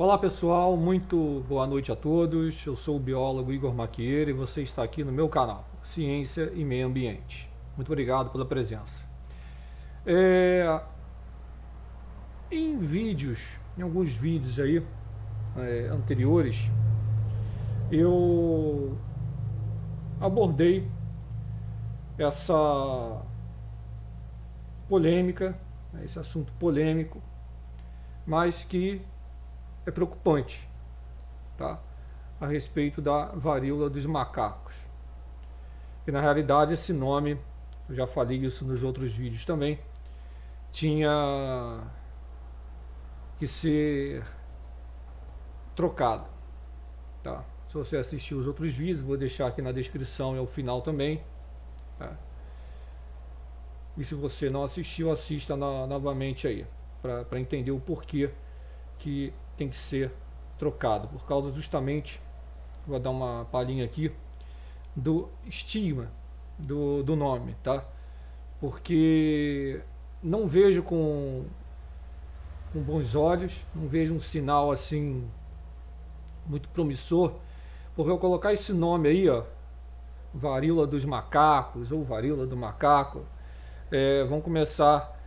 Olá pessoal, muito boa noite a todos. Eu sou o biólogo Igor Maquieira e você está aqui no meu canal Ciência e Meio Ambiente. Muito obrigado pela presença. Em alguns vídeos aí anteriores, eu abordei essa polêmica, esse assunto polêmico, mas que é preocupante, tá? A respeito da varíola dos macacos. E na realidade esse nome, eu já falei isso nos outros vídeos também, tinha que ser trocado, tá? Se você assistiu os outros vídeos, vou deixar aqui na descrição e ao final também, tá? E se você não assistiu, assista novamente aí, para entender o porquê que tem que ser trocado, por causa justamente, vou dar uma palhinha aqui, do estigma do nome, tá? Porque não vejo com bons olhos, não vejo um sinal assim muito promissor, porque eu colocar esse nome aí, ó, varíola dos macacos ou varíola do macaco, vão começar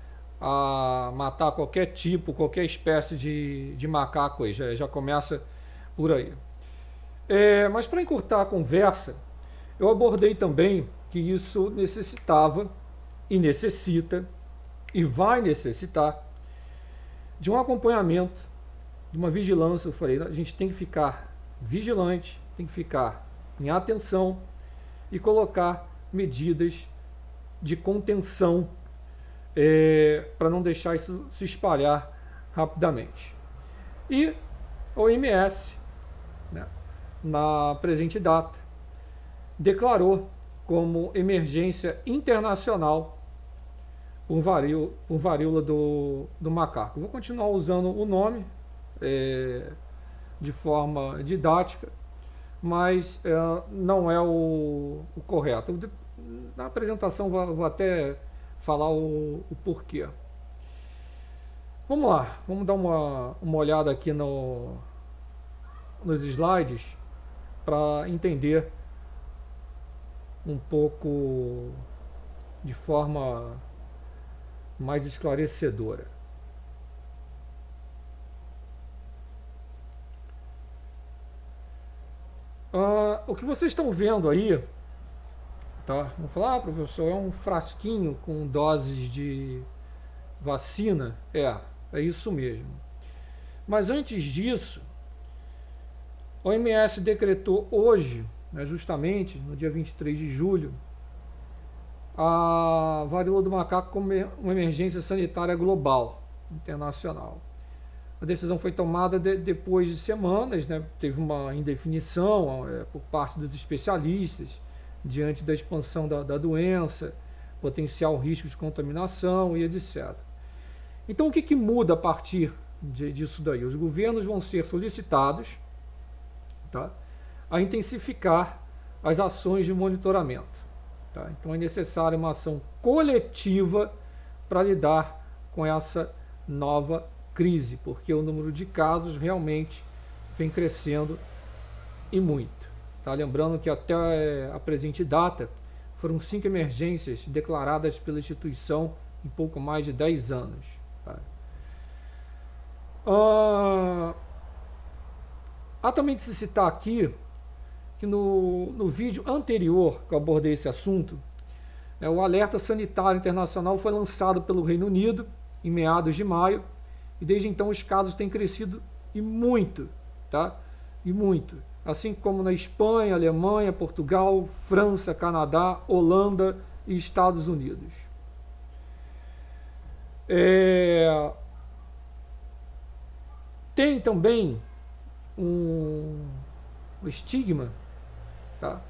a matar qualquer tipo, qualquer espécie de macaco aí, já começa por aí. Mas para encurtar a conversa, eu abordei também que isso necessitava e necessita e vai necessitar de um acompanhamento, de uma vigilância. Eu falei, a gente tem que ficar vigilante, tem que ficar em atenção e colocar medidas de contenção para não deixar isso se espalhar rapidamente. E a OMS, né, na presente data, declarou como emergência internacional por varíola do macaco. Vou continuar usando o nome de forma didática, mas não é o correto. Na apresentação vou até falar o porquê. Vamos lá, vamos dar uma olhada aqui nos slides para entender um pouco de forma mais esclarecedora. O que vocês estão vendo aí, tá? Vamos falar, professor, é um frasquinho com doses de vacina? É isso mesmo. Mas antes disso, a OMS decretou hoje, né, justamente no dia 23 de julho, a varíola do macaco como uma emergência sanitária global, internacional. A decisão foi tomada depois de semanas, né, teve uma indefinição por parte dos especialistas, diante da expansão da doença, potencial risco de contaminação e etc. Então o que muda a partir disso daí? Os governos vão ser solicitados, tá, a intensificar as ações de monitoramento. Tá? Então é necessária uma ação coletiva para lidar com essa nova crise, porque o número de casos realmente vem crescendo e muito. Tá? Lembrando que até a presente data foram 5 emergências declaradas pela instituição em pouco mais de 10 anos. Tá? Há também de se citar aqui que no vídeo anterior que eu abordei esse assunto, o alerta sanitário internacional foi lançado pelo Reino Unido em meados de maio, e desde então os casos têm crescido e muito, tá? E muito. Assim como na Espanha, Alemanha, Portugal, França, Canadá, Holanda e Estados Unidos. Tem também um estigma, tá?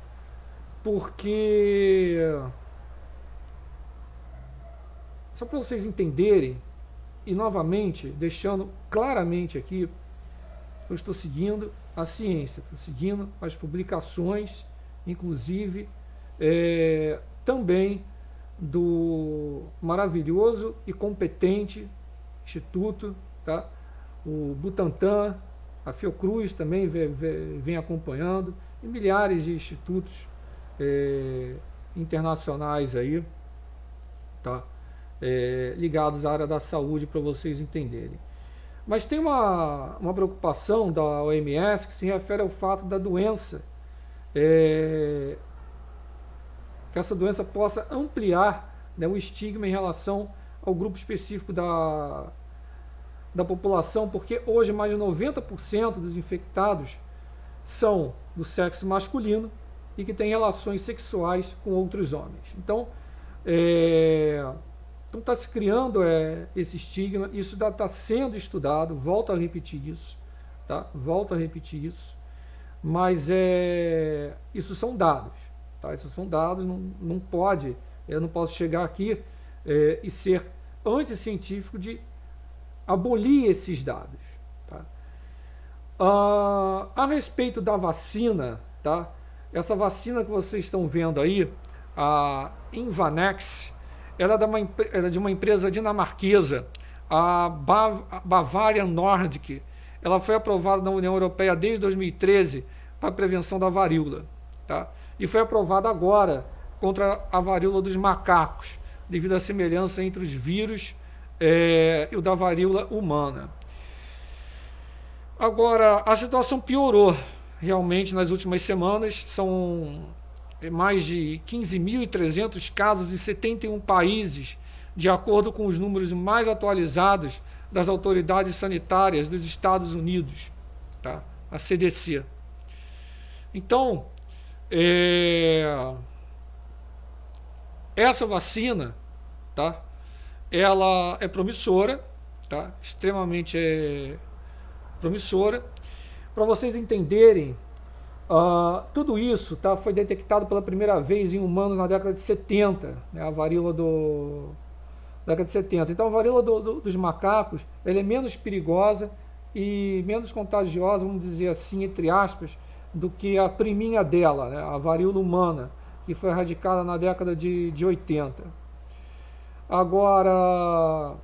Porque, só para vocês entenderem, e novamente deixando claramente aqui, eu estou seguindo a ciência, estou seguindo as publicações, inclusive também do maravilhoso e competente instituto, tá? O Butantan, A Fiocruz também vem acompanhando, e milhares de institutos internacionais aí, tá? Ligados à área da saúde, para vocês entenderem. Mas tem uma preocupação da OMS que se refere ao fato da doença, que essa doença possa ampliar, né, o estigma em relação ao grupo específico da população, porque hoje mais de 90% dos infectados são do sexo masculino e que têm relações sexuais com outros homens. Então, está se criando esse estigma, isso está sendo estudado, volto a repetir isso, tá? Volto a repetir isso, mas isso são dados, tá? Isso são dados, não pode, eu não posso chegar aqui e ser anticientífico de abolir esses dados, tá? A respeito da vacina, tá? Essa vacina que vocês estão vendo aí, a Invanex, ela é de uma empresa dinamarquesa, a Bavarian Nordic. Ela foi aprovada na União Europeia desde 2013 para a prevenção da varíola, tá? E foi aprovada agora contra a varíola dos macacos, devido à semelhança entre os vírus e o da varíola humana. Agora, a situação piorou realmente nas últimas semanas. São mais de 15.300 casos em 71 países, de acordo com os números mais atualizados das autoridades sanitárias dos Estados Unidos, tá? A CDC. Então, essa vacina, tá? Ela é promissora, tá? Extremamente promissora. Para vocês entenderem, tudo isso, tá, foi detectado pela primeira vez em humanos na década de 70, né, a varíola da década de 70. Então a varíola dos macacos, ela é menos perigosa e menos contagiosa, vamos dizer assim, entre aspas, do que a priminha dela, né, a varíola humana, que foi erradicada na década de 80. Agora,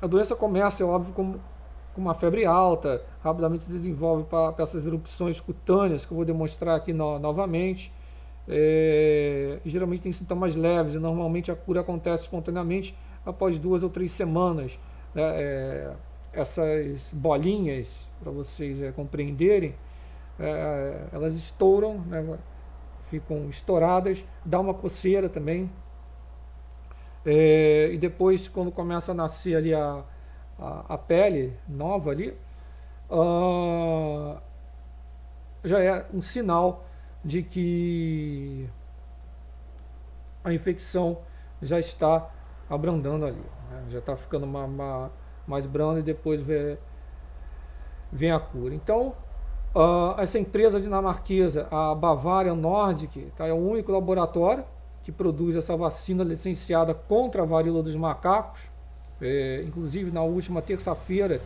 a doença começa, é óbvio, com uma febre alta, rapidamente se desenvolve para essas erupções cutâneas, que eu vou demonstrar aqui novamente. Geralmente tem sintomas leves e normalmente a cura acontece espontaneamente após 2 ou 3 semanas. Essas bolinhas, para vocês compreenderem, elas estouram, né, ficam estouradas, dá uma coceira também. E depois, quando começa a nascer ali a pele nova ali, já é um sinal de que a infecção já está abrandando ali, né? Já está ficando mais branda, e depois vem a cura. Então, essa empresa dinamarquesa, a Bavarian Nordic, tá, é o único laboratório que produz essa vacina licenciada contra a varíola dos macacos. Inclusive, na última terça-feira,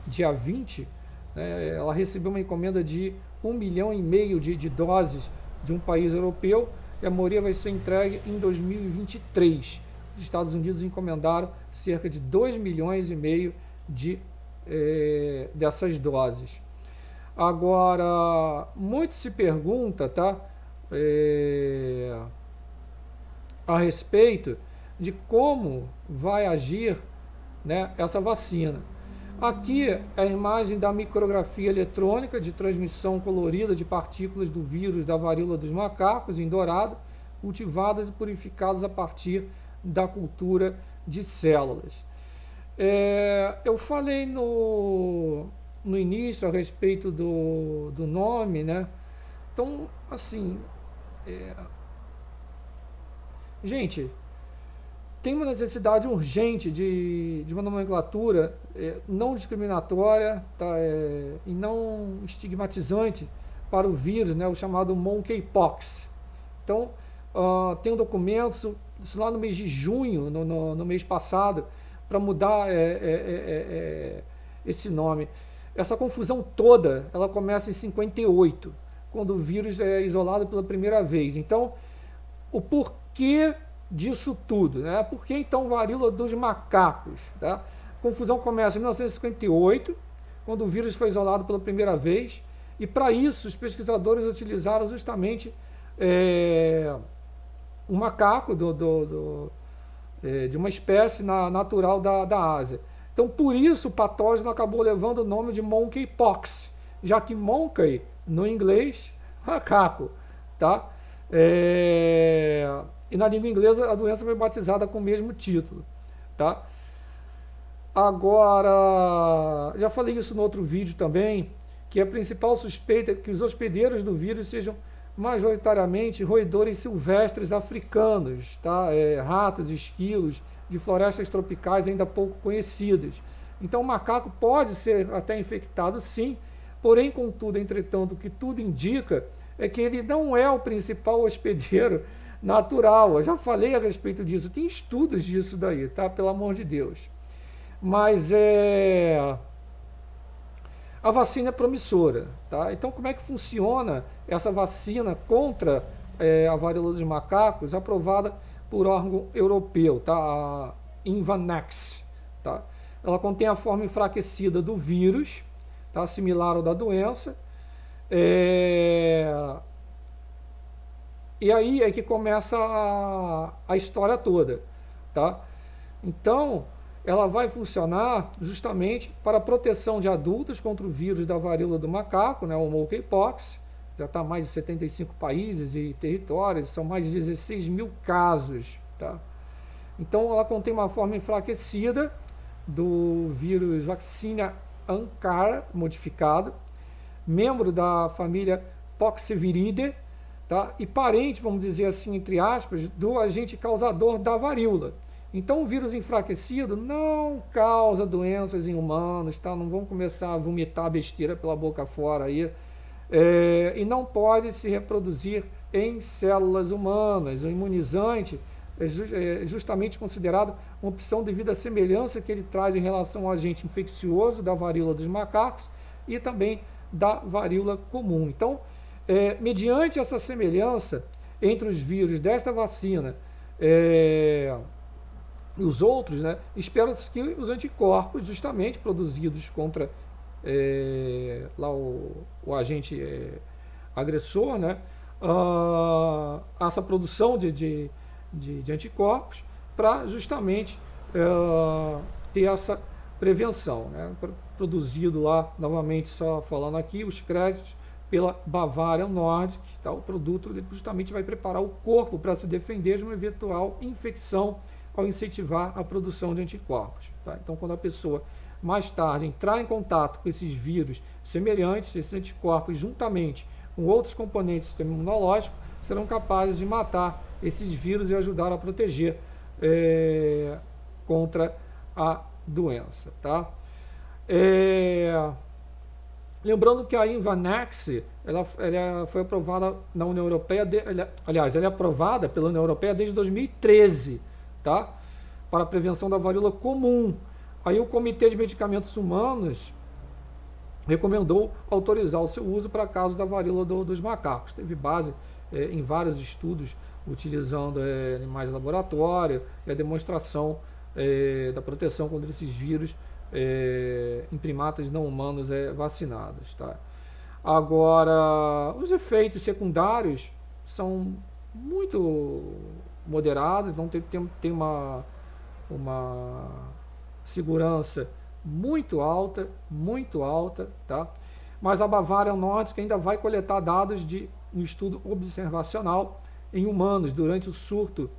dia 20, ela recebeu uma encomenda de 1,5 milhão de doses de um país europeu, e a maioria vai ser entregue em 2023. Os Estados Unidos encomendaram cerca de 2,5 milhões dessas doses. Agora, muito se pergunta, tá, a respeito de como vai agir, né, essa vacina. Aqui é a imagem da micrografia eletrônica de transmissão colorida de partículas do vírus da varíola dos macacos em dourado, cultivadas e purificadas a partir da cultura de células. Eu falei no início a respeito do nome, né? Então, assim, gente, tem uma necessidade urgente de uma nomenclatura não discriminatória, tá, e não estigmatizante para o vírus, né, o chamado monkeypox. Então, tem um documento, isso lá no mês de junho, no mês passado, para mudar esse nome. Essa confusão toda, ela começa em 58, quando o vírus é isolado pela primeira vez. Então, o porquê disso tudo, né? Por que então varíola dos macacos, tá? A confusão começa em 1958, quando o vírus foi isolado pela primeira vez, e para isso os pesquisadores utilizaram justamente um macaco de uma espécie natural da Ásia. Então, por isso, o patógeno acabou levando o nome de monkeypox, já que monkey, no inglês, macaco, tá? E na língua inglesa, a doença foi batizada com o mesmo título, tá? Agora, já falei isso no outro vídeo também, que a principal suspeita é que os hospedeiros do vírus sejam majoritariamente roedores silvestres africanos, tá? Ratos, esquilos de florestas tropicais ainda pouco conhecidas. Então o macaco pode ser até infectado sim, porém, contudo, entretanto, o que tudo indica é que ele não é o principal hospedeiro natural. Eu já falei a respeito disso, tem estudos disso daí, tá? Pelo amor de Deus. Mas a vacina é promissora, tá? Então, como é que funciona essa vacina contra a varíola dos macacos, aprovada por órgão europeu, tá? A Imvanex, tá? Ela contém a forma enfraquecida do vírus, tá? Similar ao da doença. E aí é que começa a história toda, tá? Então, ela vai funcionar justamente para a proteção de adultos contra o vírus da varíola do macaco, né, o monkeypox. Já está mais de 75 países e territórios, são mais de 16 mil casos, tá? Então, ela contém uma forma enfraquecida do vírus Vaccinia Ankara modificado, membro da família Poxviridae, tá? E parente, vamos dizer assim, entre aspas, do agente causador da varíola. Então, o vírus enfraquecido não causa doenças em humanos, tá? Não vão começar a vomitar besteira pela boca fora aí. E não pode se reproduzir em células humanas. O imunizante é justamente considerado uma opção devido à semelhança que ele traz em relação ao agente infeccioso da varíola dos macacos e também da varíola comum. Então, mediante essa semelhança entre os vírus desta vacina e os outros, né, espera-se que os anticorpos justamente produzidos contra lá o agente agressor, né, essa produção de anticorpos para justamente ter essa prevenção, né, produzido lá, novamente só falando aqui, os créditos pela Bavarian Nordic, tá? O produto justamente vai preparar o corpo para se defender de uma eventual infecção ao incentivar a produção de anticorpos, tá? Então, quando a pessoa mais tarde entrar em contato com esses vírus semelhantes, esses anticorpos juntamente com outros componentes do sistema imunológico serão capazes de matar esses vírus e ajudar a proteger contra a doença, tá? Lembrando que a Imvanex, ela foi aprovada na União Europeia, aliás, ela é aprovada pela União Europeia desde 2013, tá? Para a prevenção da varíola comum. Aí o Comitê de Medicamentos Humanos recomendou autorizar o seu uso para casos da varíola dos macacos. Teve base em vários estudos utilizando animais de laboratório e a demonstração da proteção contra esses vírus em primatas não humanos vacinados, tá? Agora, os efeitos secundários são muito moderados, não tem uma segurança muito alta, tá? Mas a Bavarian Nordic ainda vai coletar dados de um estudo observacional em humanos durante o surto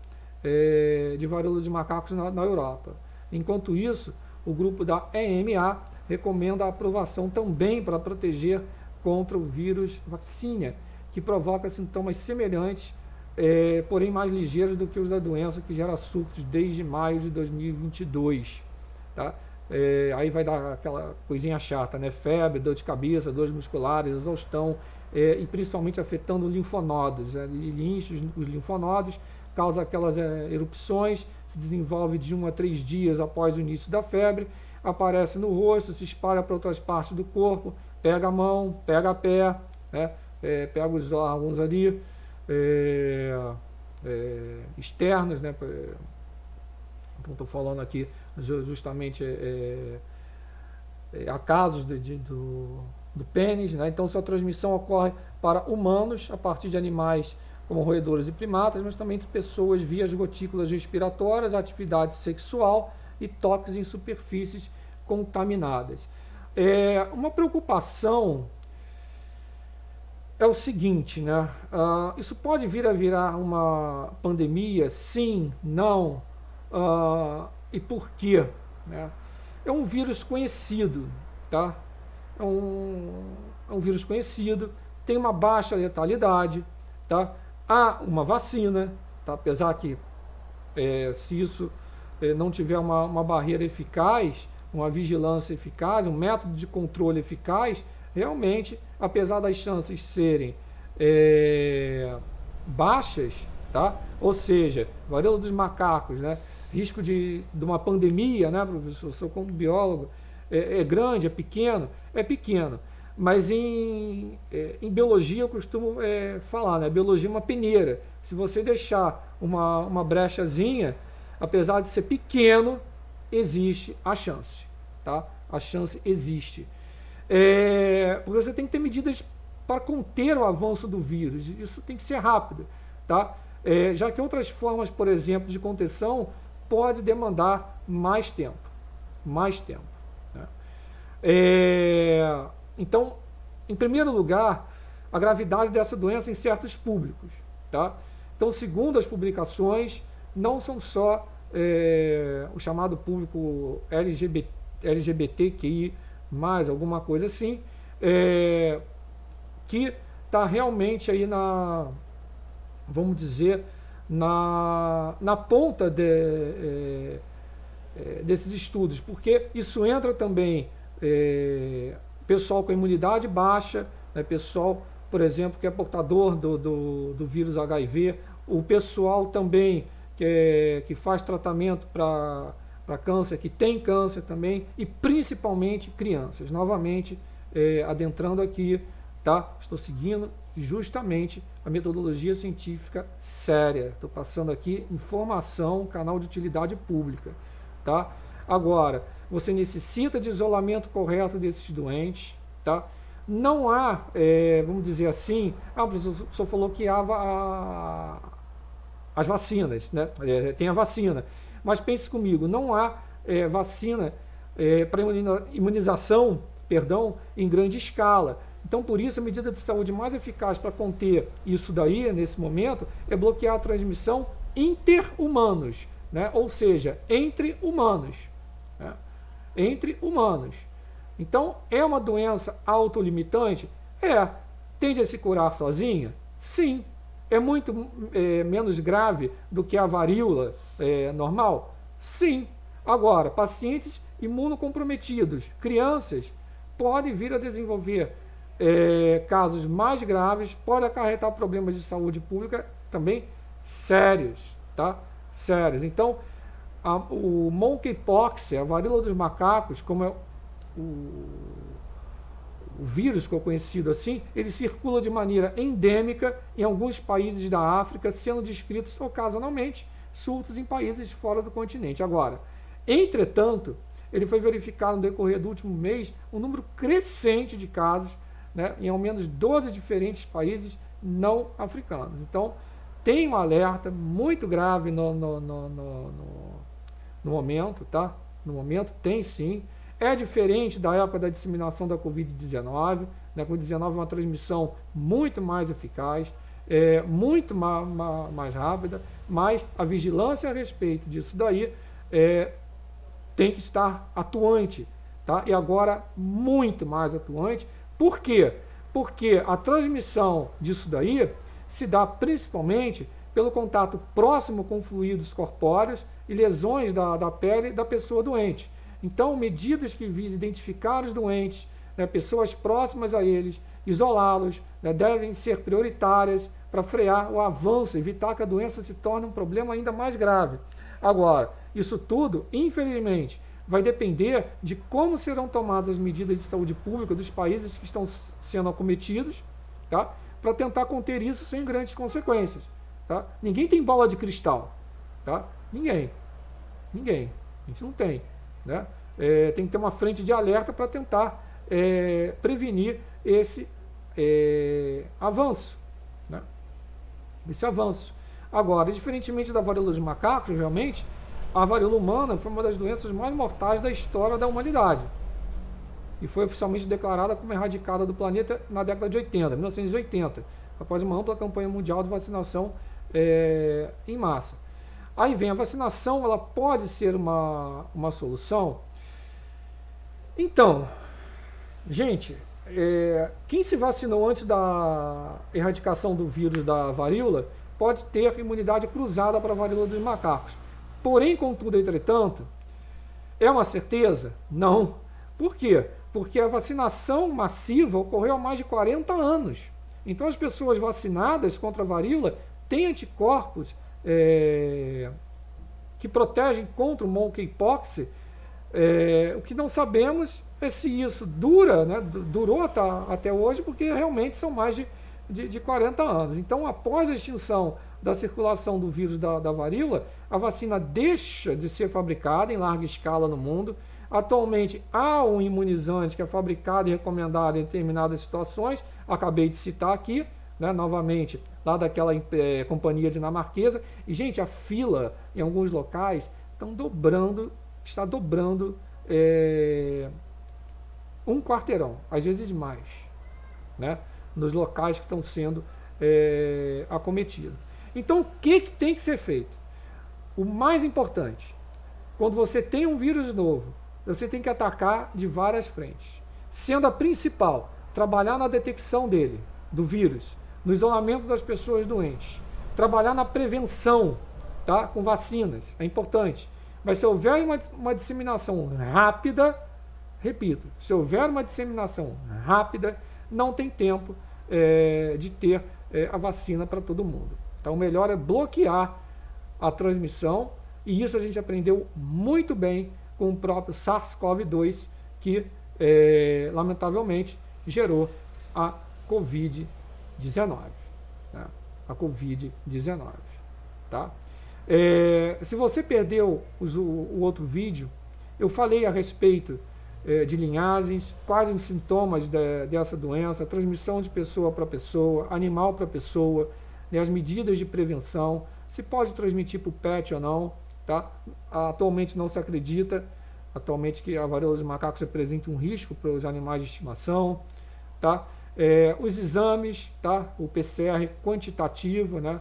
de varíola de macacos na Europa. Enquanto isso, o grupo da EMA recomenda a aprovação também para proteger contra o vírus Vaccinia, que provoca sintomas semelhantes, porém mais ligeiros do que os da doença, que gera surtos desde maio de 2022. Tá? Aí vai dar aquela coisinha chata, né? Febre, dor de cabeça, dores musculares, exaustão, e principalmente afetando linfonodos. Ele enche os linfonodos, causa aquelas erupções, se desenvolve de 1 a 3 dias após o início da febre, aparece no rosto, se espalha para outras partes do corpo, pega a mão, pega a pé, né? Pega os órgãos ali externos, né? Então estou falando aqui justamente há casos do pênis, né? Então sua transmissão ocorre para humanos a partir de animais como roedores e primatas, mas também entre pessoas via as gotículas respiratórias, atividade sexual e toques em superfícies contaminadas. Uma preocupação é o seguinte, né? Isso pode vir a virar uma pandemia? Sim, não. E por quê? Né? É um vírus conhecido, tá? É um vírus conhecido, tem uma baixa letalidade, tá? Há uma vacina, tá? Apesar que se isso não tiver uma barreira eficaz, uma vigilância eficaz, um método de controle eficaz, realmente, apesar das chances serem baixas, tá? Ou seja, varíola dos macacos, né? Risco de uma pandemia, né, professor? Eu sou como biólogo, é grande, é pequeno? É pequeno. Mas em biologia eu costumo falar, né? Biologia é uma peneira. Se você deixar uma brechazinha, apesar de ser pequeno, existe a chance, tá? A chance existe. Porque você tem que ter medidas para conter o avanço do vírus. Isso tem que ser rápido, tá? Já que outras formas, por exemplo, de contenção pode demandar mais tempo. Mais tempo. Né? Então, em primeiro lugar, a gravidade dessa doença em certos públicos. Tá? Então, segundo as publicações, não são só o chamado público LGBTQI, mais alguma coisa assim, que está realmente aí vamos dizer, na ponta desses estudos, porque isso entra também pessoal com imunidade baixa, né, pessoal, por exemplo, que é portador do vírus HIV, o pessoal também que faz tratamento para câncer, que tem câncer também, e principalmente crianças. Novamente, adentrando aqui, tá? Estou seguindo justamente a metodologia científica séria. Estou passando aqui informação, canal de utilidade pública, tá? Agora, você necessita de isolamento correto desses doentes, tá? Não há, vamos dizer assim, o professor falou que há as vacinas, né? Tem a vacina, mas pense comigo, não há vacina para imunização, em grande escala. Então, por isso, a medida de saúde mais eficaz para conter isso daí, nesse momento, é bloquear a transmissão interhumanos, né? Ou seja, entre humanos. Né? Entre humanos. Então, é uma doença autolimitante? Tende a se curar sozinha? Sim. É muito menos grave do que a varíola normal? Sim. Agora, pacientes imunocomprometidos, crianças, podem vir a desenvolver casos mais graves, pode acarretar problemas de saúde pública também sérios, tá? Sérios. Então, o monkeypox, a varíola dos macacos, como é o vírus que é conhecido assim, ele circula de maneira endêmica em alguns países da África, sendo descritos ocasionalmente surtos em países fora do continente. Agora, entretanto, ele foi verificado no decorrer do último mês um número crescente de casos, né, em ao menos 12 diferentes países não africanos. Então, tem um alerta muito grave no momento, tá? No momento tem sim. É diferente da época da disseminação da Covid-19. A Covid-19 é uma transmissão muito mais eficaz, muito mais rápida, mas a vigilância a respeito disso daí tem que estar atuante, tá? E agora muito mais atuante. Por quê? Porque a transmissão disso daí se dá principalmente pelo contato próximo com fluidos corpóreos e lesões da pele da pessoa doente. Então, medidas que visem identificar os doentes, né, pessoas próximas a eles, isolá-los, né, devem ser prioritárias para frear o avanço, evitar que a doença se torne um problema ainda mais grave. Agora, isso tudo, infelizmente, vai depender de como serão tomadas as medidas de saúde pública dos países que estão sendo acometidos, tá? Para tentar conter isso sem grandes consequências. Tá? Ninguém tem bola de cristal. Tá? Ninguém. A gente não tem. Né? tem que ter uma frente de alerta para tentar prevenir esse avanço, né? Esse avanço. Agora, diferentemente da varíola dos macacos, realmente, a varíola humana foi uma das doenças mais mortais da história da humanidade. E foi oficialmente declarada como erradicada do planeta na década de 80, 1980, após uma ampla campanha mundial de vacinação em massa. Aí vem a vacinação, ela pode ser uma solução? Então, gente, quem se vacinou antes da erradicação do vírus da varíola pode ter imunidade cruzada para a varíola dos macacos. Porém, contudo, entretanto, é uma certeza? Não. Por quê? Porque a vacinação massiva ocorreu há mais de 40 anos. Então, as pessoas vacinadas contra a varíola têm anticorpos que protegem contra o monkeypox. O que não sabemos é se isso dura, né, durou até hoje, porque realmente são mais de 40 anos. Então, após a extinção da circulação do vírus da varíola, a vacina deixa de ser fabricada em larga escala no mundo. Atualmente, há um imunizante que é fabricado e recomendado em determinadas situações, acabei de citar aqui, né, novamente, lá daquela companhia dinamarquesa. E, gente, a fila em alguns locais está dobrando um quarteirão, às vezes mais, né, nos locais que estão sendo acometidos. Então, o que tem que ser feito? O mais importante, quando você tem um vírus novo, você tem que atacar de várias frentes. Sendo a principal, trabalhar na detecção dele, do vírus, no isolamento das pessoas doentes, trabalhar na prevenção, tá? Com vacinas, é importante. Mas se houver uma disseminação rápida, repito, se houver uma disseminação rápida, não tem tempo de ter a vacina para todo mundo. Então, o melhor é bloquear a transmissão, e isso a gente aprendeu muito bem com o próprio SARS-CoV-2, que lamentavelmente gerou a Covid-19. Né? A Covid-19. Tá? Se você perdeu o outro vídeo, eu falei a respeito de linhagens, quais os sintomas dessa doença, transmissão de pessoa para pessoa, animal para pessoa, né, as medidas de prevenção, se pode transmitir para o pet ou não. Tá? Atualmente não se acredita que a varíola dos macacos representa um risco para os animais de estimação. Tá? Os exames, tá? O PCR quantitativo, né?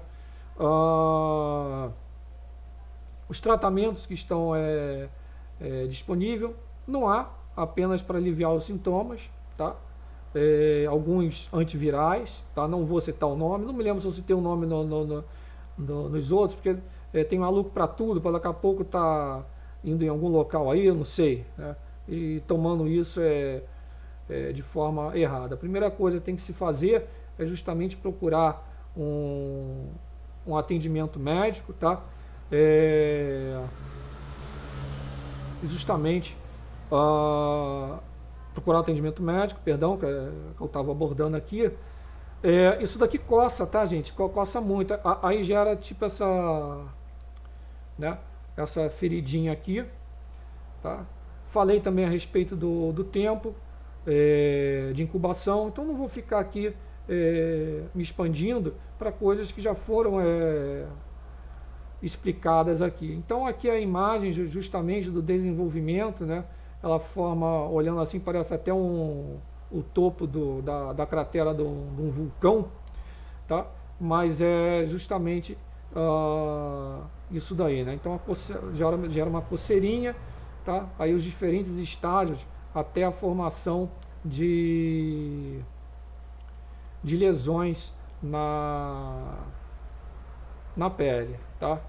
Os tratamentos que estão disponíveis, não há, apenas para aliviar os sintomas, tá? Alguns antivirais, tá? Não vou citar o nome, não me lembro se eu citei o nome nos outros, porque tem maluco para tudo, para daqui a pouco tá indo em algum local aí, eu não sei, né? E tomando isso de forma errada. A primeira coisa que tem que se fazer é justamente procurar um atendimento médico, tá? Justamente procurar atendimento médico, perdão, que eu estava abordando aqui. Isso daqui coça, tá, gente? Coça muito. Aí gera tipo essa feridinha aqui, tá? Falei também a respeito do tempo de incubação, então não vou ficar aqui me expandindo para coisas que já foram explicadas aqui. Então aqui a imagem justamente do desenvolvimento, né? Ela forma, olhando assim, parece até o topo da cratera de um vulcão, tá? Mas é justamente isso daí, né? Então gera uma coceirinha, tá? Aí os diferentes estágios até a formação de lesões na pele, tá?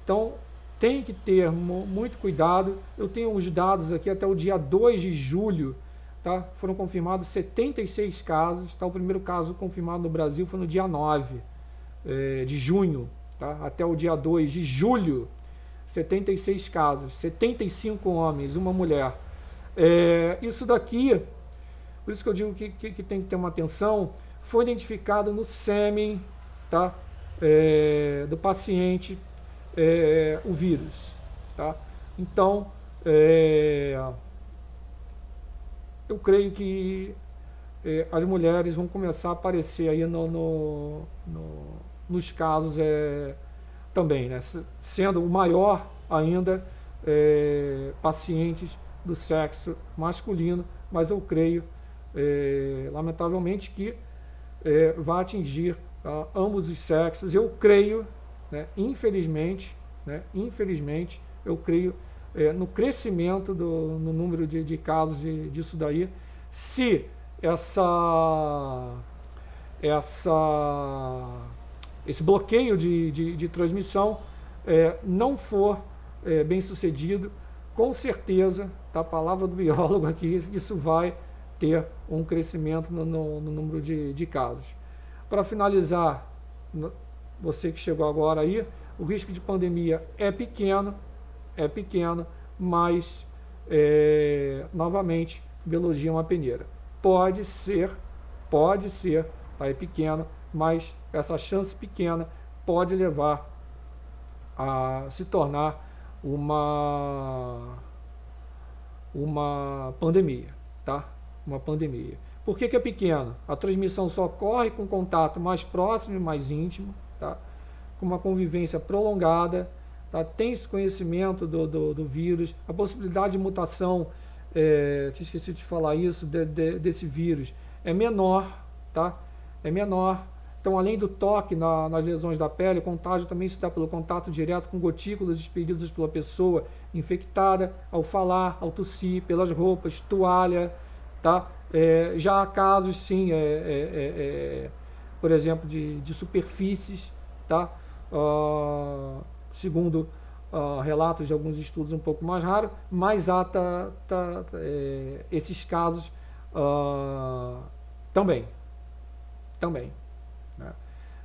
Então tem que ter muito cuidado. Eu tenho os dados aqui até o dia 2 de julho, tá? Foram confirmados 76 casos, tá? O primeiro caso confirmado no Brasil foi no dia 9 de junho, tá? Até o dia 2 de julho, 76 casos, 75 homens, uma mulher. Isso daqui, por isso que eu digo que tem que ter uma atenção, foi identificado no sêmen, tá? Do paciente, o vírus, tá? Então eu creio que as mulheres vão começar a aparecer aí nos casos também, né? Sendo o maior ainda pacientes do sexo masculino, mas eu creio, lamentavelmente, que vai atingir ambos os sexos. Eu creio, né, infelizmente, eu creio no crescimento no número de casos disso daí, se esse bloqueio de transmissão não for bem sucedido. Com certeza, tá, a palavra do biólogo aqui, isso vai ter um crescimento no número de casos. Para finalizar, você que chegou agora aí, o risco de pandemia é pequeno, mas, novamente, biologia é uma peneira. Pode ser, tá, é pequeno, mas essa chance pequena pode levar a se tornar uma pandemia, tá? Uma pandemia. Por que é pequeno? A transmissão só ocorre com contato mais próximo e mais íntimo, tá? Com uma convivência prolongada, tá? Tem esse conhecimento do vírus, a possibilidade de mutação, tinha esquecido de falar isso, desse vírus, é menor, tá? É menor. Então, além do toque nas lesões da pele, o contágio também se dá pelo contato direto com gotículas expelidas pela pessoa infectada, ao falar, ao tossir, pelas roupas, toalha, tá? Já há casos, sim, por exemplo, de superfícies, tá? Segundo relatos de alguns estudos um pouco mais raros, mas há esses casos também. Né?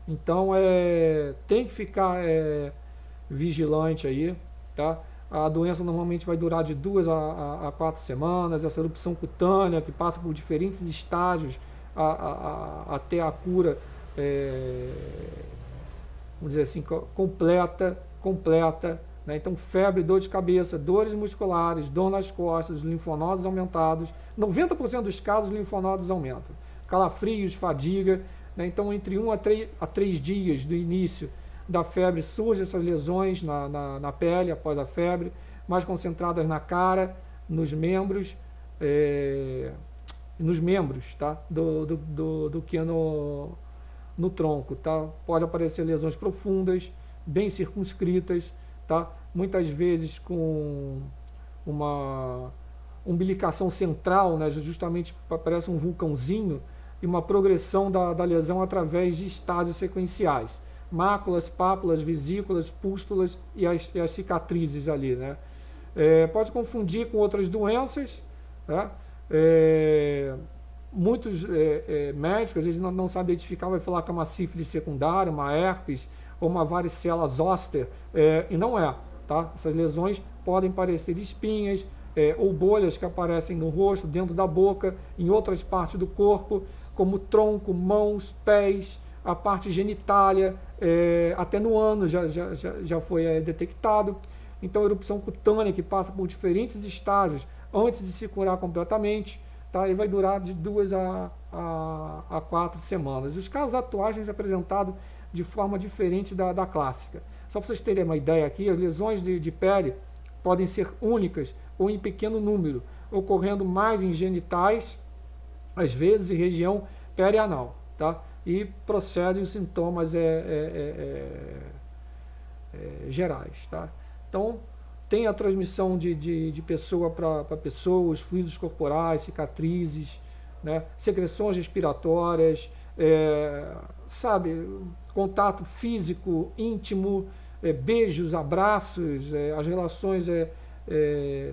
Então tem que ficar vigilante aí, tá? A doença normalmente vai durar de 2 a 4 semanas, essa erupção cutânea que passa por diferentes estágios até a cura, vamos dizer assim, completa, né? Então, febre, dor de cabeça, dores musculares, dor nas costas, linfonodos aumentados, 90% dos casos linfonodos aumentam, calafrios, fadiga, né? Então, entre 1 a 3 dias do início da febre surgem essas lesões na pele após a febre, mais concentradas na cara, nos membros, tá? do que no tronco, tá? Pode aparecer lesões profundas, bem circunscritas, tá? Muitas vezes com uma umbilicação central, né? Justamente parece um vulcãozinho, e uma progressão da lesão através de estágios sequenciais. Máculas, pápulas, vesículas, pústulas e as cicatrizes ali, né? Pode confundir com outras doenças, tá? Muitos médicos às vezes não sabem identificar, vai falar que é uma sífilis secundária, uma herpes ou uma varicela zoster, e não é, tá? Essas lesões podem parecer espinhas ou bolhas que aparecem no rosto, dentro da boca, em outras partes do corpo, como tronco, mãos, pés, a parte genitália, até no ânus já foi detectado. Então, erupção cutânea que passa por diferentes estágios antes de se curar completamente, tá? E vai durar de 2 a 4 semanas. Os casos atuais têm se apresentado de forma diferente da clássica. Só para vocês terem uma ideia aqui, as lesões de pele podem ser únicas ou em pequeno número, ocorrendo mais em genitais, às vezes em região perianal, tá? E procedem os sintomas gerais, tá? Então, tem a transmissão de pessoa para pessoa, os fluidos corporais, cicatrizes, né? Secreções respiratórias, sabe, contato físico, íntimo, beijos, abraços, as relações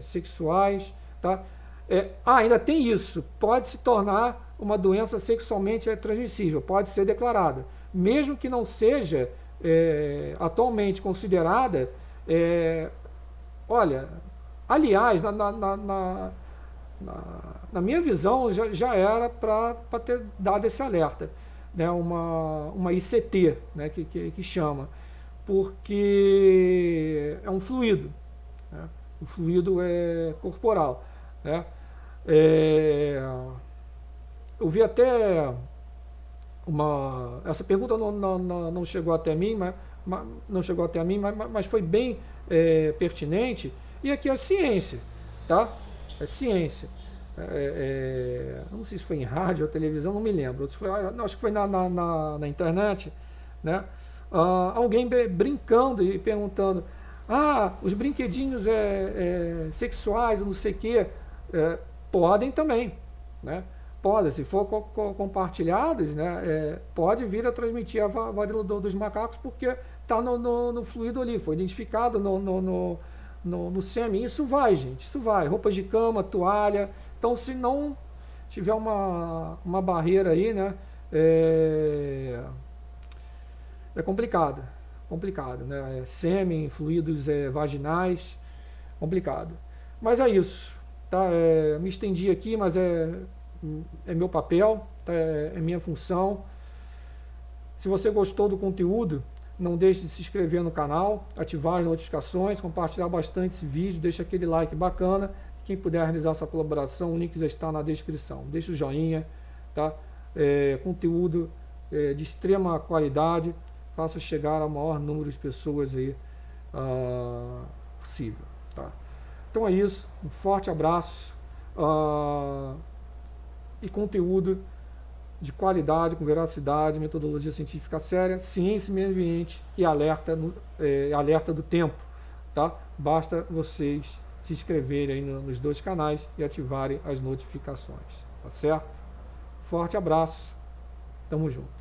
sexuais, tá? Ainda tem isso, pode se tornar uma doença sexualmente transmissível, pode ser declarada, mesmo que não seja atualmente considerada. Olha, aliás, na minha visão já era para ter dado esse alerta, né? Uma ICT, né? que chama, porque é um fluido, né? O fluido corporal, né? Eu vi até essa pergunta não chegou até mim, não chegou até mim, mas foi bem pertinente. E aqui é ciência, tá? É ciência. Não sei se foi em rádio ou televisão, não me lembro. Acho que foi na internet, né? Alguém brincando e perguntando: os brinquedinhos sexuais, não sei o quê, podem também, né? Pode, se for compartilhados, né, pode vir a transmitir a varíola dos macacos, porque está no fluido ali, foi identificado no sêmen. Isso vai, gente, isso vai. Roupas de cama, toalha. Então, se não tiver uma barreira aí, né, é complicado, né? Sêmen, fluidos vaginais, complicado. Mas é isso, tá? Me estendi aqui, mas é meu papel, tá? É minha função. Se você gostou do conteúdo, não deixe de se inscrever no canal, ativar as notificações, compartilhar bastante esse vídeo, deixa aquele like bacana. Quem puder realizar essa colaboração, o link já está na descrição. Deixa o joinha, tá? Conteúdo de extrema qualidade, faça chegar ao maior número de pessoas aí possível, tá? Então é isso, um forte abraço e conteúdo de qualidade, com veracidade, metodologia científica séria, ciência e meio ambiente e alerta do tempo, tá? Basta vocês se inscreverem aí nos 2 canais e ativarem as notificações, tá certo? Forte abraço, tamo junto.